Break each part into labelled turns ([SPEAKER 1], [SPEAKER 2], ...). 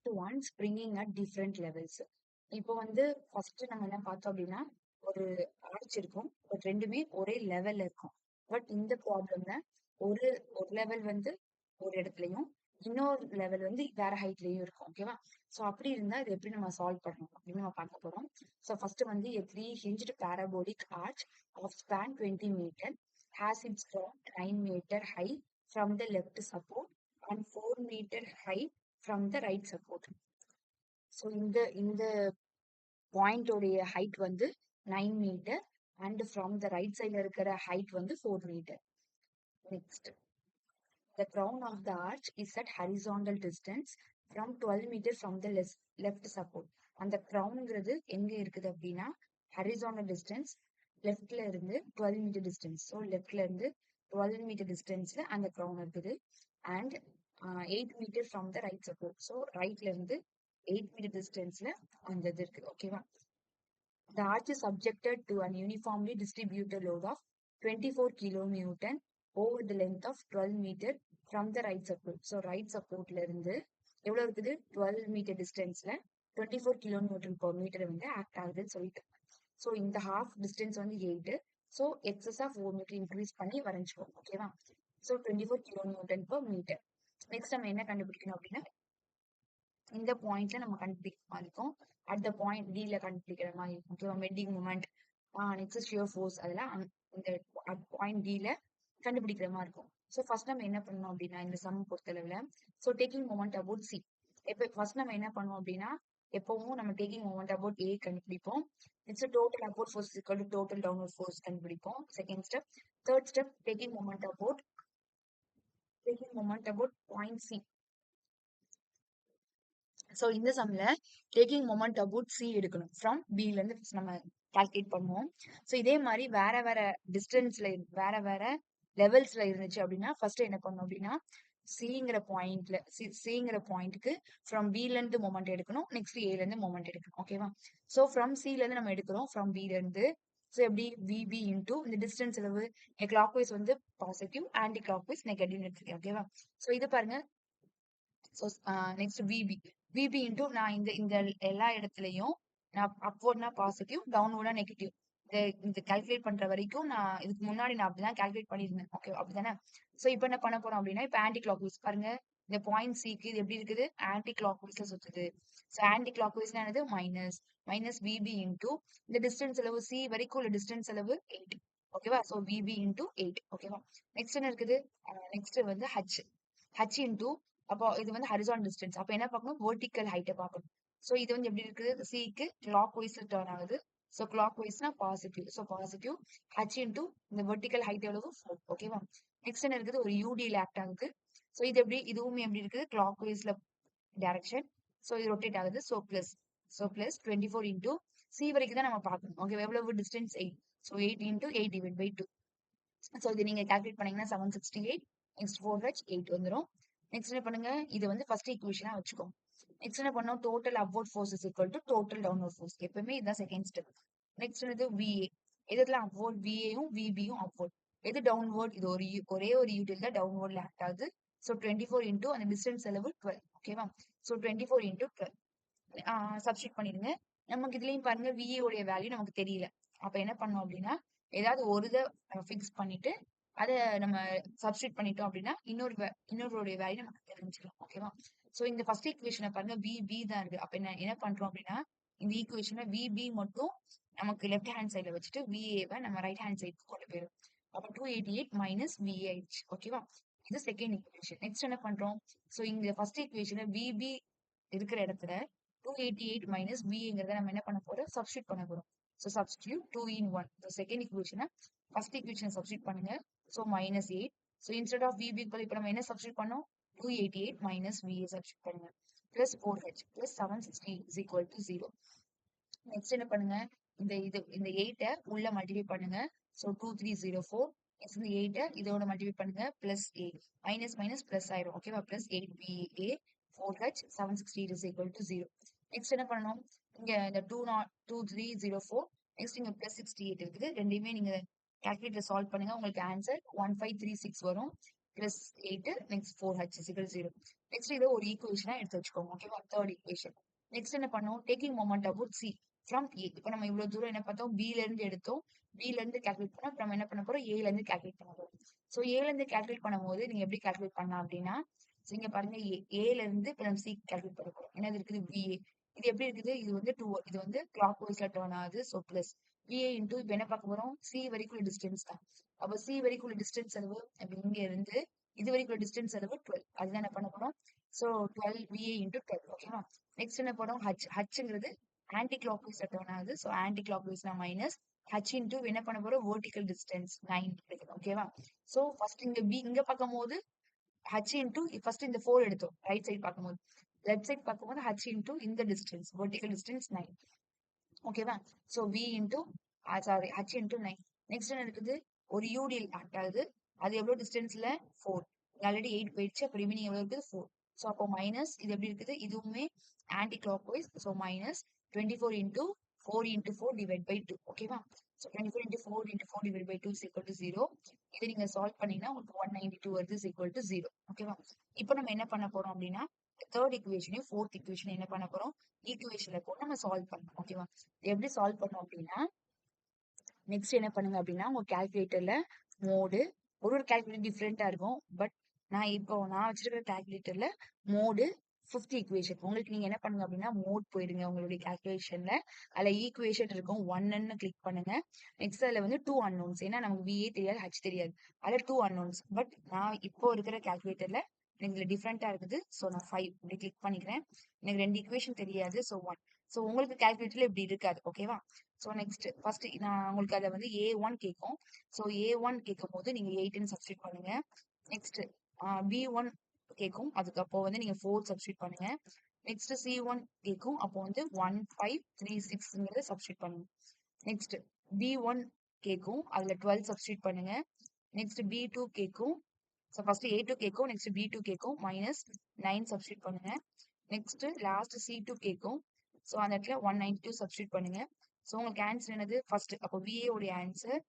[SPEAKER 1] different ones bringing at different levels. இப்போ வந்து first நம்ம என்ன பார்த்தோம் அப்படின்னா ஒரு ஆர்ச் இருக்கும், பட் ரெண்டுமே ஒரே லெவல்ல இருக்கும். பட் இந்த ப்ராப்ளம்ல ஒரு ஒரு லெவல் வந்து ஒரு இடத்துலயும் இன்னொரு லெவல் வந்து வேற ஹைட்லயும் இருக்கும். ஓகேவா? ஸோ அப்படி இருந்தா இது எப்படி நம்ம சால்வ் பண்ணணும் அப்படின்னு நம்ம பார்க்க போறோம். ஸோ ஃபர்ஸ்ட் வந்து a three-hinged parabolic arch of span 20 meter has its ground 9 meter high from the left support and 4 meter high from the right support. So இந்த பாயிண்ட் உடைய ஹைட் வந்து 9 metre and from the right சைட்ல இருக்கிற height வந்து 4 metre. Next the crown of the arch is at horizontal distance from 12 meter from the left support. அந்த crownங்கிறது எங்க இருக்குது அப்படின்னா horizontal distance leftல இருந்து 12 meter distance. ஸோ leftல இருந்து 12 meter distanceல அந்த crown இருக்குது and 8 meter from the right support. So ரைட்ல இருந்து 8 meter distanceல அந்த இது இருக்குது. ஓகேவா? The arch is subjected to an uniformly distributed load of 24 kilonewton over the length of 12 meter from the right support. So right supportல இருந்து எவ்வளவு இருக்குது 12 meter distanceல 24 kilonewton per meter வந்து ஆக்ட் ஆகுதுன்னு சொல்லிட்டு. ஸோ இந்த half distance வந்து 8. ஸோ எக்ஸஸா 4 மீட்டர் இன்க்ரீஸ் பண்ணி வரைஞ்சுக்கோம். ஓகேவா? So 24 kilonewton per meter. Next நம்ம என்ன கண்டுபிடிக்கணும் அப்படின்னா இந்த பாயிண்ட்ல நம்ம கண்டுபிடிக்கிற மாதிரி இருக்கும். அட் த பாயிண்ட் டில கண்டுபிடிக்கிற மாதிரி இருக்கும். ஓகேவா? Bending moment, next shear force, அதெல்லாம் இந்த பாயிண்ட் டில கண்டுபிடிக்கிற மாதிரி இருக்கும். ஸோ ஃபர்ஸ்ட் நம்ம என்ன பண்ணணும் அப்படின்னா இந்த சம் பொறுத்தளவுல so taking moment about C. இப்போ ஃபர்ஸ்ட் நம்ம என்ன பண்ணுவோம் அப்படின்னா எப்பவும் நம்ம டேக்கிங் மொமெண்ட் அபவுட் ஏ கண்டுபிடிப்போம். Next total about force equal to total downward force கண்டுபிடிப்போம். Second step. Third step taking moment about point C. So இந்த சம்ல டேக்கிங் மொமெண்ட் அபவுட் சி எடுக்கணும். ஃப்ரம் பில இருந்து நம்ம கால்குலேட் பண்ணுவோம். ஸோ இதே மாதிரி வேற வேற டிஸ்டன்ஸ்ல வேற வேற லெவல்ஸ்ல இருந்துச்சு அப்படின்னா ஃபர்ஸ்ட் என்ன பண்ணணும் அப்படின்னா சிங்கிற பாயிண்ட்டுக்கு ஃப்ரம் பில இருந்து மொமெண்ட் எடுக்கணும். நெக்ஸ்ட் ஏல இருந்து மொமெண்ட் எடுக்கணும். ஓகேவா? ஸோ ஃப்ரம் சில இருந்து நம்ம எடுக்கிறோம், ஃப்ரம் பில இருந்து. ஸோ எப்படி விபி இன்டூ இந்த டிஸ்டன்ஸ் அளவு கிளாக் வைஸ் வந்து positive, anticlockwise negative எடுத்துருக்கேன். ஓகேவா? ஸோ இது பாருங்க. ஸோ நெக்ஸ்ட் விபி இன்டூ நான் இந்த எல்லா இடத்துலையும் நான் அப்வர்ட்னா பாசிட்டிவ், டவுன்வர்டா நெகட்டிவ். இந்த கால்குலேட் பண்ற வரைக்கும் நான் இதுக்கு முன்னாடி நான் அப்படிதான் கால்குலேட் பண்ணியிருந்தேன். ஓகே அப்படிதானே? ஸோ இப்போ என்ன பண்ண போறோம் அப்படின்னா இப்போ ஆன்டி கிளாக் வைஸ் பாருங்க. இந்த பாயிண்ட் சிக்கு இது எப்படி இருக்குது? ஆன்டி கிளாக் வைஸ்ல சுத்துது. ஸோ ஆன்டி கிளாக் வைஸ்னா என்னது? மைனஸ் விபி இன்டூ இந்த டிஸ்டன்ஸ் அளவு சி வரைக்கும் உள்ள டிஸ்டன்ஸ் அளவு 8. ஓகேவா? So VB into 8. ஓகேவா? நெக்ஸ்ட் என்ன இருக்குது? நெக்ஸ்ட் வந்து ஹச் இன்டூ அப்போ இது வந்து ஹரிசான் டிஸ்டன்ஸ். அப்போ என்ன பார்க்கணும்? வெர்டிக்கல் ஹைட்டை பார்க்கணும். ஸோ இது வந்து எப்படி இருக்குது? சிக்கு கிளாக் வைஸ்ல டர்ன் ஆகுது. ஸோ கிளாக் வைஸ்னா positive. So positive H into இந்த வெர்டிக்கல் ஹைட் எவ்வளவு? 4. ஓகேவா? நெக்ஸ்ட் என்ன இருக்குது? ஒரு யூடியில் ஆக்ட் ஆகுது. ஸோ இது எப்படி? இதுவுமே எப்படி இருக்குது? கிளாக் வைஸ்ல டைரக்ஷன். ஸோ இது ரொட்டேட் ஆகுது. ஸோ பிளஸ் 24 இன்டூ சி வரைக்கும் தான் நம்ம பார்க்கணும். ஓகே, எவ்வளவு distance? 8. So 8 into 8 divide by 2. So இது நீங்க கால்குலேட் பண்ணீங்கன்னா 768. நெக்ஸ்ட் 4H8 வந்துடும். நெக்ஸ்ட் என்ன பண்ணுங்க? இது வந்து ஃபர்ஸ்ட் ஈக்குவேஷனா வச்சுக்கோங்க. நெக்ஸ்ட் என்ன பண்ணோம்? Total upward force is equal to total downward force. எப்பவுமே இதுதான் செகண்ட் ஸ்டெப். நெக்ஸ்ட் வந்து விஏ. எதுல அப்வர்ட்? விஏயும் விபியும் அப்வர்ட். எது டவுன்வர்ட்? இது ஒரே ஒரு யூட்டில் தான் டவுன்வர்ட்ல ஆக்ட் ஆகுது. ஸோ 24 இன்டூ அந்த டிஸ்டன்ஸ் அளவு 12. ஓகேவா? ஸோ 24 இன்டூ 12 சப்ஸ்டிட் பண்ணிடுங்க. நமக்கு இதுலயும் பாருங்க விஏ உடைய வேல்யூ நமக்கு தெரியல. அப்ப என்ன பண்ணோம் அப்படின்னா ஏதாவது ஒரு இதை ஃபிக்ஸ் பண்ணிட்டு அதை நம்ம சப்ஸ்டிட் பண்ணிட்டோம் அப்படின்னா இன்னொருடைய வேல்யூ நமக்கு தெரிஞ்சிடும். ஓகேவா? ஸோ இந்த ஃபர்ஸ்ட் ஈக்குவேஷனை பாருங்க விபி தான் இருக்கு. அப்ப என்ன பண்றோம் அப்படின்னா இந்த ஈக்குவேஷனை விபி மட்டும் நமக்கு லெஃப்ட் ஹேண்ட் சைட்ல வச்சுட்டு விஏவை நம்ம ரைட் ஹேண்ட் சைடுக்கு கொண்டு போயிடும். அப்ப 288 மைனஸ் விஏஹெச். ஓகேவா? இது செகண்ட் ஈக்குவேஷன். நெக்ஸ்ட் என்ன பண்றோம்? ஸோ இங்க ஃபர்ஸ்ட் ஈக்குவேஷனை விபி இருக்கிற இடத்துல 288 மைனஸ் விங்கிறத நம்ம என்ன பண்ண போறோம்? சப்ஸ்டிட் பண்ண போறோம். So substitute 2 in 1. So second ஈக்குவேஷனை ஃபர்ஸ்ட் ஈக்குவேஷனை சப்ஸ்டிட் பண்ணுங்க. So minus 8. So instead of VB இப்போ நம்ம என்ன சப்ஸ்டிட் பண்ணோம்? 288 மைனஸ் விஏ சப்ஸ்டிட் பண்ணுங்க. Plus 4H plus 760 is equal to 0. Next என்ன பண்ணுங்க? இந்த 8 உள்ள மல்டிப்ளை பண்ணுங்க. ஸோ 2304. நெக்ஸ்ட் இந்த 8 இதோட மல்டிப்ளை பண்ணுங்க. பிளஸ் 8 மைனஸ் பிளஸ் ஆயிரும். ஓகேவா? Plus 8VA 4H 760 is equal to 0. Next என்ன பண்ணணும்? இங்க இந்த 2304 நெக்ஸ்ட் இங்க பிளஸ் 68 இருக்குது. ரெண்டையுமே நீங்க கால்குலேட்டர் சால்வ் பண்ணுங்க. உங்களுக்கு ஆன்சர் 1536 வரும். plus 8 next 4h is equal to 0. Next இது ஒரு ஈக்குவேஷனா எடுத்து வச்சுக்கோங்க. ஓகேவா? Third equation. நெக்ஸ்ட் என்ன பண்ணோம்? Taking moment about C from A. இப்போ நம்ம இவ்வளவு தூரம் என்ன பார்த்தோம்? B ல இருந்து எடுத்தோம். B ல இருந்து கால்குலேட் பண்ணோம். நம்ம என்ன பண்ண போறோம்? A ல இருந்து கால்குலேட் பண்ண போறோம். ஸோ A ல இருந்து கால்குலேட் பண்ணும்போது நீங்க எப்படி கால்குலேட் பண்ணலாம் அப்படின்னா, இங்க பாருங்க A ல இருந்து இப்போ நம்ம C கால்குலேட் பண்ண போறோம். என்னது இருக்குது? VA. இது எப்படி இருக்குது? இது வந்து இது வந்து கிளாக் வைஸ்ல டர்ன் ஆகுது. ஸோ பிளஸ் VA இன்டூ இப்போ என்ன பார்க்க போறோம்? C வரைக்கும் டிஸ்டன்ஸ் தான். அப்போ C வரைக்கும் டிஸ்டன்ஸ் அளவு அப்ப இங்க இருந்து இது வரைக்கும் டிஸ்டன்ஸ் அளவு 12. அதுதான் என்ன பண்ண போறோம்? So 12 VA into 12. ஓகேவா? நெக்ஸ்ட் என்ன போறோம்? ஹச்ங்கிறது ஆன்டி கிளாக் வைஸ் டர்ன் ஆகுது. ஸோ ஆன்டி கிளாக் வைஸ்னா மைனஸ் h இன்டூ என்ன பண்ண போறோம்? வெர்டிகல் டிஸ்டன்ஸ் 9 கிடைக்குது. ஓகேவா? ஸோ ஃபர்ஸ்ட் இங்க B இங்க பார்க்கும்போது h இன்டூ ஃபர்ஸ்ட் இந்த 4 எடுத்தோம். ரைட் சைடு பார்க்கும்போது லெஃப்ட் சைடு பார்க்கும்போது h இன்டூ இந்த டிஸ்டன்ஸ் வெர்டிகல் டிஸ்டன்ஸ் 9. ஓகேவா? So V into sorry h into 9. Next என்ன இருக்குது? ஒரு யூடிஎல் ஆக்ட் ஆகுது. அது எவ்வளவு டிஸ்டன்ஸ்ல? 4. ஆல்ரெடி 8 போயிடுச்சு. அப்போ ரிமைனிங் எவ்வளவு இருக்குது? 4. ஸோ அப்போ மைனஸ் இது எப்படி இருக்குது? இதுவுமே anticlockwise. So minus 24 into 4 into 4 divide by 2. ஓகேவா? So 24 into 4 into 4 divide by 2 is equal to 0. இதை நீங்க சால்வ் பண்ணீங்கன்னா உங்களுக்கு 192 வருது இஸ் ஈக்குவல் டு 0. ஓகேவா? இப்போ நம்ம என்ன பண்ண போறோம் அப்படின்னா தேர்ட் ஈக்குவேஷனையும் ஃபோர்த் ஈக்குவேஷனையும் என்ன பண்ண போறோம்? ஈக்குவேஷன்ல போட்டு நம்ம சால்வ் பண்ணணும். ஓகேவா? எப்படி சால்வ் பண்ணோம் அப்படின்னா நெக்ஸ்ட் என்ன பண்ணுங்க அப்படின்னா உங்க கால்குலேட்டர்ல மோடு ஒரு கால்குலேட்டர் டிஃப்ரெண்டா இருக்கும். பட் நான் வச்சிருக்கிற கால்குலேட்டர்ல மோடு ஃபிஃப்த் ஈக்குவேஷன். உங்களுக்கு நீங்க என்ன பண்ணுங்க அப்படின்னா மோட் போயிடுங்க உங்களுடைய கால்குலேஷன்ல. அதுல ஈக்குவேஷன் இருக்கும் 1ன்னு கிளிக் பண்ணுங்க. நெக்ஸ்ட் அதுல வந்து 2 அன்னோன்ஸ். ஏன்னா நமக்கு VA தெரியாது, H தெரியாது. அதுல 2 அன்னோன்ஸ். பட் நான் இப்போ இருக்கிற கால்குலேட்டர்ல எனக்கு இதுல டிஃப்ரெண்டா இருக்குது. ஸோ நான் 5 இப்படி கிளிக் பண்ணிக்கிறேன். எனக்கு 2 ஈக்குவேஷன் தெரியாது. ஸோ 1. ஸோ உங்களுக்கு கால்குலேட்டர்ல இப்படி இருக்காது. ஓகேவா? ஸோ நெக்ஸ்ட் ஃபர்ஸ்ட் நான் உங்களுக்கு அதை வந்து A1 கேட்கும். ஸோ A1 கேட்கும் போது நீங்க 8ன்னு சப்ஸ்டியூட் பண்ணுங்க. நெக்ஸ்ட் B1 கேட்கும். அதுக்கு அப்போ வந்து நீங்க 4 சப்ஸ்டியூட் பண்ணுங்க. நெக்ஸ்ட் C1 கேட்கும். அப்போ வந்து 1536ங்கிறத சப்ஸ்டியூட் பண்ணுங்க. நெக்ஸ்ட் B1 கேட்கும். அதுல 12 சப்ஸ்டியூட் பண்ணுங்க. நெக்ஸ்ட் B2 கேட்கும். ஸோ ஃபர்ஸ்ட் A2 கேட்கும். நெக்ஸ்ட் B2 கேட்கும். மைனஸ் 9 சப்ஸ்டியூட் பண்ணுங்க. நெக்ஸ்ட் லாஸ்ட் C2 கேட்கும். ஸோ அந்த இடத்துல 192 சப்ஸ்டியூட் பண்ணுங்க. ஸோ உங்களுக்கு ஆன்சர் என்னது? ஃபர்ஸ்ட் அப்போ VA உடைய ஆன்சர்.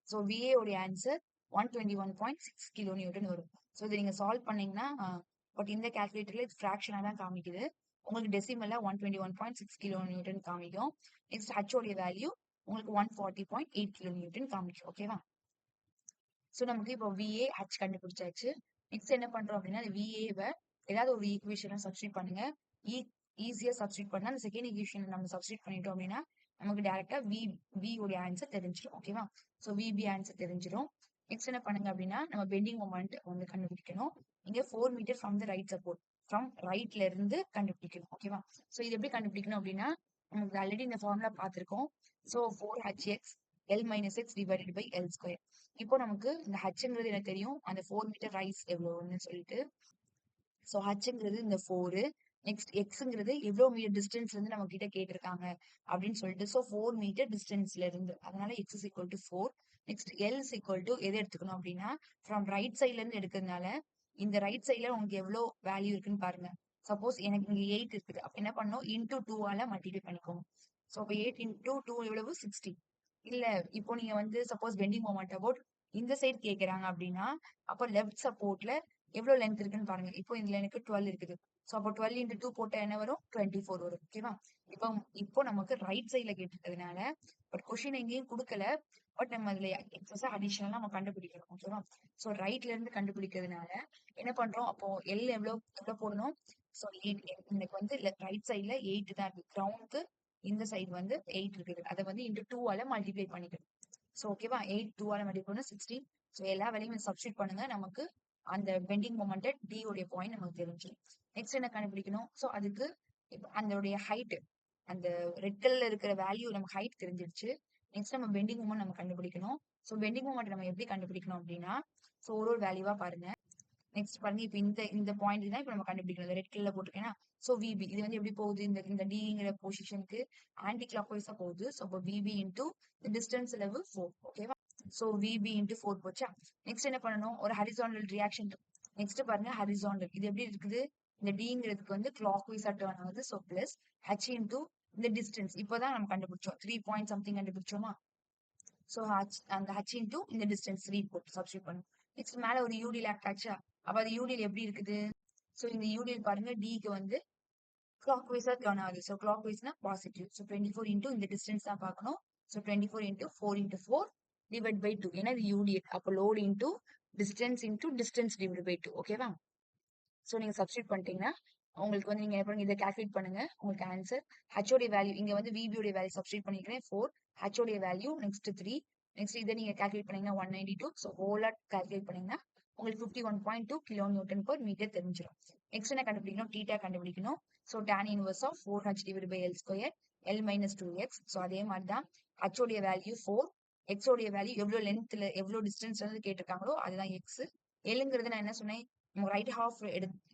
[SPEAKER 1] ஸோ VA உடைய ஆன்சர் 121.6 கிலோ நியூட்டன் வரும். ஸோ இதை நீங்க சால்வ் பண்ணீங்கன்னா பட் இந்த கால்குலேட்டர்ல இது ஃப்ராக்ஷனா தான் காமிக்குது. உங்களுக்கு டெசிமல்ல 121.6 கிலோ நியூட்டன் காமிக்கும். நெக்ஸ்ட் H உடைய வேல்யூ உங்களுக்கு 140.8 கிலோ நியூட்டன் காமிக்கும். ஓகேவா? ஸோ நமக்கு இப்போ VA H கண்டுபிடிச்சாச்சு. நெக்ஸ்ட் என்ன பண்றோம் அப்படின்னா அந்த VA-வை ஏதாவது ஒரு ஈக்குவேஷனை சப்ஸ்டியூட் பண்ணுங்க. ஈஸியா சப்ஸ்டியூட் பண்ணா அந்த செகண்ட் ஈக்குவேஷன் நம்ம சப்ஸ்டியூட் பண்ணிட்டோம் அப்படின்னா நமக்கு டேரக்டா V உடைய ஆன்சர் தெரிஞ்சிடும். ஓகேவா? ஸோ VB ஆன்சர் தெரிஞ்சிடும். நெக்ஸ்ட் என்ன பண்ணுங்க அப்படின்னா நம்ம பெண்டிங் மொமெண்ட் வந்து கண்டுபிடிக்கணும். இங்க 4 metre from the right support from ரைட்ல இருந்து கண்டுபிடிக்கணும். ஓகேவா? ஸோ இது எப்படி கண்டுபிடிக்கணும் அப்படின்னா நமக்கு ஆல்ரெடி இந்த ஃபார்முலா பார்த்திருக்கோம். So 4HX L minus X divided by L square. இப்போ நமக்கு இந்த ஹச்ங்கிறது எனக்கு தெரியும். அந்த 4 மீட்டர் ரைஸ் எவ்வளோன்னு சொல்லிட்டு ஸோ ஹச்ங்கிறது இந்த 4. நெக்ஸ்ட் எக்ஸ்ங்கிறது எவ்வளோ மீட்டர் டிஸ்டன்ஸ்ல இருந்து நம்ம கிட்ட கேட்டிருக்காங்க அப்படின்னு சொல்லிட்டு ஸோ 4 மீட்டர் டிஸ்டன்ஸ்ல இருந்து அதனால X is equal to 4. Next L is equal to எது எடுத்துக்கணும் அப்படின்னா ஃப்ரம் ரைட் சைட்ல இருந்து எடுக்கிறதுனால இந்த ரைட் சைட்ல உங்களுக்கு எவ்வளோ வேல்யூ இருக்குன்னு பாருங்க. சப்போஸ் எனக்கு இங்க 8 இருக்குது. அப்ப என்ன பண்ணணும்? இன்டூ 2ஆல மல்டிப்ளை பண்ணிக்கோங்க. ஸோ அப்போ 8 இன்டூ 2 எவ்வளவு? 60. இல்ல இப்போ நீங்க வந்து சப்போஸ் பெண்டிங் மொமெண்ட் அபவுட் இந்த சைடு கேக்குறாங்க அப்படின்னா அப்போ லெஃப்ட் சப்போர்ட்ல எவ்வளவு லென்த் இருக்குன்னு பாருங்க. இப்போ இதுல எனக்கு 12 இருக்குது. ஸோ அப்போ 12 இன்டூ 2 போட்டா என்ன வரும்? 24 வரும். ஓகேவா? இப்போ இப்போ நமக்கு ரைட் சைட்ல கேட்டிருக்கிறதுனால பட் கொஸ்டின் எங்கேயும் கொடுக்கல. பட் நம்ம அதுல எக்ஸஸா அடிஷனலா நம்ம கண்டுபிடிக்கிறோம். ஓகேவா? ஸோ ரைட்ல இருந்து கண்டுபிடிக்கிறதுனால என்ன பண்றோம்? அப்போ எல் எவ்வளவு போடணும்? ஸோ 8. எனக்கு வந்து ரைட் சைட்ல 8 தான் இருக்கு. கிரவுண்டுக்கு இந்த சைடு வந்து 8 இருக்குது. அதை வந்து இன்டூ 2ஆல மல்டிப்ளை பண்ணிக்கணும். ஸோ ஓகேவா? 8 2ஆல மல்டிப்ளை பண்ணா 16. ஸோ எல்லா வேலையும் சப்ஸ்டியூட் பண்ணுங்க. நமக்கு அந்த பெண்டிங் மொமெண்ட் டி உடைய பாயிண்ட் நமக்கு தெரிஞ்சிடும். நெக்ஸ்ட் என்ன கண்டுபிடிக்கணும்? ஸோ அதுக்கு அதோடைய ஹைட் அந்த ரெட் கலர்ல இருக்கிற வேல்யூ நமக்கு ஹைட் தெரிஞ்சிருச்சு. நெக்ஸ்ட் நம்ம பெண்டிங் மொமெண்ட் நம்ம கண்டுபிடிக்கணும். ஸோ பெண்டிங் மொமெண்ட் நம்ம எப்படி கண்டுபிடிக்கணும் அப்படின்னா ஸோ ஒரு வேல்யூவா பாருங்க. நெக்ஸ்ட் பாருங்க இப்போ இந்த பாயிண்ட் தான் இப்போ நம்ம கண்டுபிடிக்கணும். ரெட் கலர்ல போட்டுருக்கேன்னா ஸோ விபி இது வந்து எப்படி போகுது? இந்த டிங்கிற பொசிஷனுக்கு ஆன்டி கிளாக் வைஸா போகுது. ஸோ அப்போ விபி இன்டூ டிஸ்டன்ஸ் லெவல் 4. ஓகேவா? ஸோ விபி இன்டூ 4 போச்சா? நெக்ஸ்ட் என்ன பண்ணணும்? ஒரு ஹரிசாண்டல் ரியாக்ஷன். நெக்ஸ்ட் பாருங்க ஹரிசாண்டல் இது எப்படி இருக்குது? இந்த டிங்கிறதுக்கு வந்து கிளாக் வைஸா டர்ன் ஆகுது. ஸோ பிளஸ் ஹச் இன்டூ இந்த டிஸ்டன்ஸ் இப்போதான் நம்ம கண்டுபிடிச்சோம். 3 பாயிண்ட் சம்திங் கண்டுபிடிச்சோமா? ஸோ அந்த ஹச் இன்டூ இந்த டிஸ்டன்ஸ் 3 போட்டு சப்ஸ்டியூட் பண்ணும். நெக்ஸ்ட் மேல ஒரு யூடிஎல் ஆக்ட் ஆச்சா, அப்ப அது யூடிஎல் எப்படி இருக்குது? சோ இந்த யூடிஎல் பாருங்க டிக்கு வந்து கிளாக் வைஸா டர்ன் ஆகுது. ஸோ கிளாக் வைஸ்னா பாசிட்டிவ். ஸோ 24 இன்டூ இந்த டிஸ்டன்ஸ் தான் பார்க்கணும். So 24 into 4 into 4 divide by 2. ஏன்னா இது யூடிஎல். அப்போ load into distance divide by 2. ஓகேவா? ஸோ நீங்க சப்ஸ்டியூட் பண்ணிட்டீங்கன்னா உங்களுக்கு வந்து நீங்க என்ன பண்ணுங்க, இதை கால்குலேட் பண்ணுங்க. உங்களுக்கு ஆன்சர் ஹெச்ஓடைய வேல்யூ இங்க வந்து விபியோட வேல்யூ சப்ஸ்டியூட் பண்ணிக்கிறேன் 4, ஹெச்ஓடைய வேல்யூ நெக்ஸ்ட் 3, நெக்ஸ்ட் இதை நீங்க கால்குலேட் பண்ணீங்கன்னா 192. ஸோ ஹோலா கால்குலேட் பண்ணீங்கன்னா உங்களுக்கு 51.2 கிலோ நியூட்டன் பர் மீட்டர் தெரிஞ்சிடும். நெக்ஸ்ட் என்ன கண்டுபிடிக்கணும்? டீட்டா கண்டுபிடிக்கணும். So tan inverse of 4h divide by L square L minus 2x. So அதே மாதிரி தான் ஹெச்ஓடைய வேல்யூ 4, எக்ஸோடைய வேல்யூ எவ்வளவு லென்த்ல எவ்வளவு டிஸ்டன்ஸ்ல இருந்து கேட்டிருக்காங்களோ அதுதான் எக்ஸ். எல்லுங்கிறது நான் என்ன சொன்னேன், நம்ம ரைட் ஹாஃப்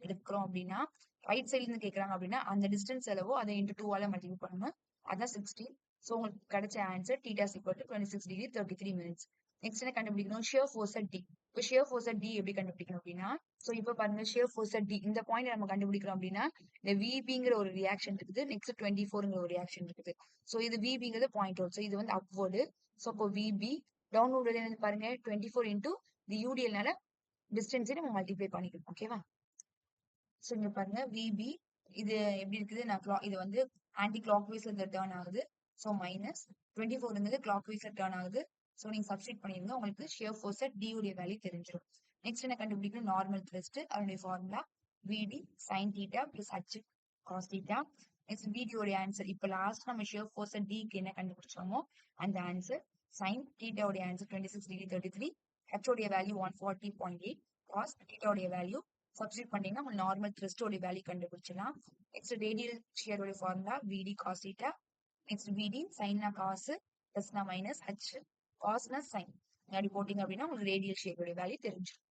[SPEAKER 1] எடுக்கிறோம் அப்படின்னா, ரைட் சைட்ல இருந்து கேட்கறாங்க அப்படின்னா அந்த டிஸ்டன்ஸ் எவ்வளவோ அதை இன்டூ 2ஆல மல்டிபிள் பண்ணணும். அதான் 16. ஸோ உங்களுக்கு கிடைச்ச answer theta equal to 26 degree 33 minutes. Next என்ன கண்டுபிடிக்கணும்? Shear force at D. இப்போ ஷியர் ஃபோர்ஸ் அட் டி எப்படி கண்டுபிடிக்கணும் அப்படின்னா, ஸோ இப்போ பாருங்க ஷியர் ஃபோர்ஸ் அட் டி இந்த பாயிண்ட் நம்ம கண்டுபிடிக்கிறோம் அப்படின்னா இந்த விபிங்கிற ஒரு ரியாக்ஷன் இருக்குது, நெக்ஸ்ட் 24ங்கிற ஒரு ரியாக்ஷன் இருக்குது. ஸோ இது விபிங்கிறது பாயிண்ட் அவுட். ஸோ இது வந்து அப்வர்டு. ஸோ இப்போ விபி டவுன்வர்டு என்னது பாருங்க 24 இன்டூ தி யூடிஎல்னால டிஸ்டன்ஸை நம்ம மல்டிப்ளை பண்ணிக்கணும். ஓகேவா? ஸோ இங்க பாருங்க விபி இது எப்படி இருக்குது, நான் இது வந்து ஆன்டி கிளாக் வைஸ்ல டேர்ன் ஆகுது. ஸோ மைனஸ் 24ங்கிறது கிளாக் வைஸ்ல டேர்ன் ஆகுது. ஸோ நீங்க சப்ஸ்டிட் பண்ணிருங்க, உங்களுக்கு ஷியர் ஃபோர்ஸ் அட் டி உடைய வேல்யூ தெரிஞ்சிடும். நெக்ஸ்ட் என்ன கண்டுபிடிக்கணும்? Normal thrust. அதனுடைய formula VD sine theta plus H cos theta. Next VD உடைய ஆன்சர் இப்போ லாஸ்ட் நம்ம ஷியர் ஃபோர்ஸ் அட் டிக்கு என்ன கண்டுபிடிச்சோமோ அந்த ஆன்சர் சைன் தீட்டா உடைய ஆன்சர் 26 டிகிரி 33, ஹச் உடைய வேல்யூ 140.8, காஸ் தீட்டா உடைய வேல்யூ சப்ஸ்டிட் பண்ணீங்கன்னா உங்களுக்கு நார்மல் த்ரெஸ்டோட வேல்யூ கண்டுபிடிச்சலாம். நெக்ஸ்ட் ரேடியல் ஷியரோட formula VD cos theta. Next VD சைன்னா காசு, பிளஸ்னா மைனஸ், ஹச் காஸ்னா சைன். அப்படி போட்டீங்க அப்படின்னா உங்களுக்கு ரேடியல் ஷியரோட வேல்யூ தெரிஞ்சிடும்.